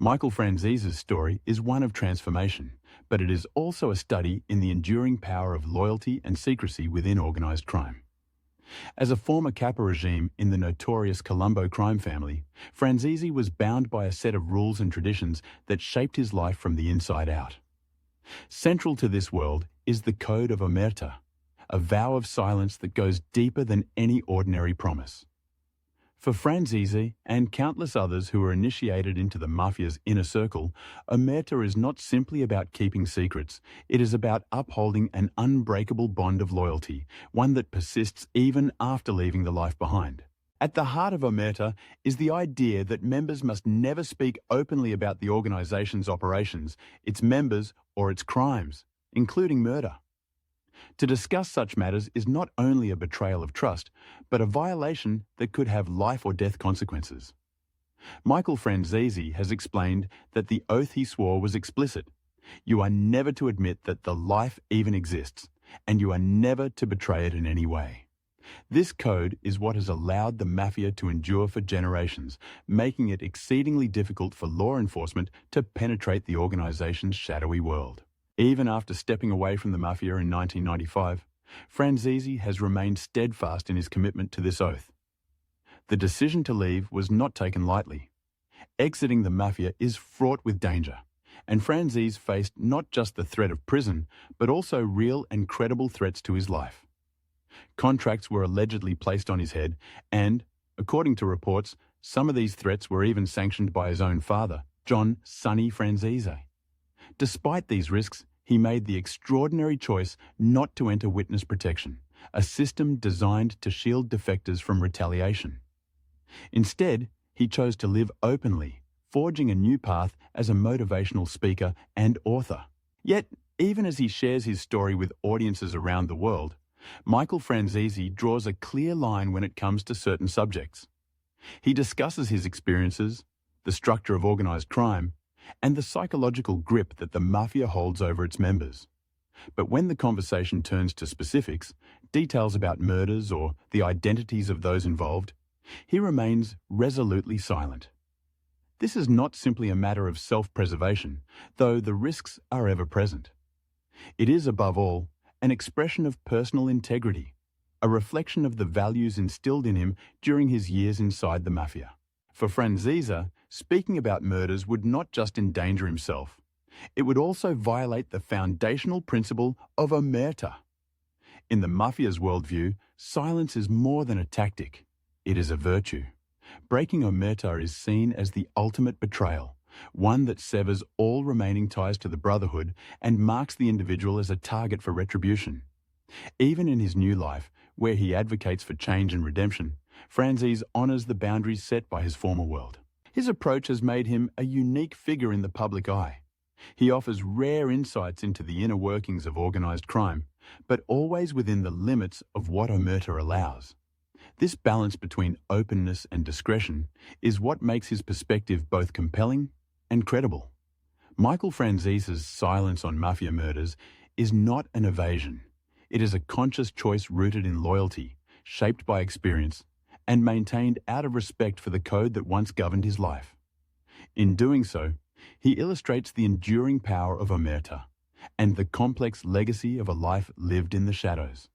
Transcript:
Michael Franzese's story is one of transformation, but it is also a study in the enduring power of loyalty and secrecy within organized crime. As a former capo regime in the notorious Colombo crime family, Franzese was bound by a set of rules and traditions that shaped his life from the inside out. Central to this world is the code of Omerta, a vow of silence that goes deeper than any ordinary promise. For Franzese and countless others who were initiated into the Mafia's inner circle, Omerta is not simply about keeping secrets, it is about upholding an unbreakable bond of loyalty, one that persists even after leaving the life behind. At the heart of Omerta is the idea that members must never speak openly about the organization's operations, its members, or its crimes, including murder. To discuss such matters is not only a betrayal of trust, but a violation that could have life or death consequences. Michael Franzese has explained that the oath he swore was explicit. You are never to admit that the life even exists, and you are never to betray it in any way. This code is what has allowed the Mafia to endure for generations, making it exceedingly difficult for law enforcement to penetrate the organization's shadowy world. Even after stepping away from the Mafia in 1995, Franzese has remained steadfast in his commitment to this oath. The decision to leave was not taken lightly. Exiting the Mafia is fraught with danger, and Franzese faced not just the threat of prison, but also real and credible threats to his life. Contracts were allegedly placed on his head, and, according to reports, some of these threats were even sanctioned by his own father, John "Sonny" Franzese. Despite these risks, he made the extraordinary choice not to enter witness protection, a system designed to shield defectors from retaliation. Instead, he chose to live openly, forging a new path as a motivational speaker and author. Yet, even as he shares his story with audiences around the world, Michael Franzese draws a clear line when it comes to certain subjects. He discusses his experiences, the structure of organized crime, and the psychological grip that the Mafia holds over its members. But when the conversation turns to specifics, details about murders or the identities of those involved, he remains resolutely silent. This is not simply a matter of self-preservation, though the risks are ever present. It is, above all, an expression of personal integrity, a reflection of the values instilled in him during his years inside the Mafia. For Franzese, speaking about murders would not just endanger himself, it would also violate the foundational principle of Omerta. In the Mafia's worldview, silence is more than a tactic, it is a virtue. Breaking Omerta is seen as the ultimate betrayal, one that severs all remaining ties to the Brotherhood and marks the individual as a target for retribution. Even in his new life, where he advocates for change and redemption, Franzese honors the boundaries set by his former world. His approach has made him a unique figure in the public eye. He offers rare insights into the inner workings of organized crime, but always within the limits of what Omerta allows. This balance between openness and discretion is what makes his perspective both compelling and credible. Michael Franzese's silence on Mafia murders is not an evasion. It is a conscious choice rooted in loyalty, shaped by experience, and maintained out of respect for the code that once governed his life. In doing so, he illustrates the enduring power of Omerta and the complex legacy of a life lived in the shadows.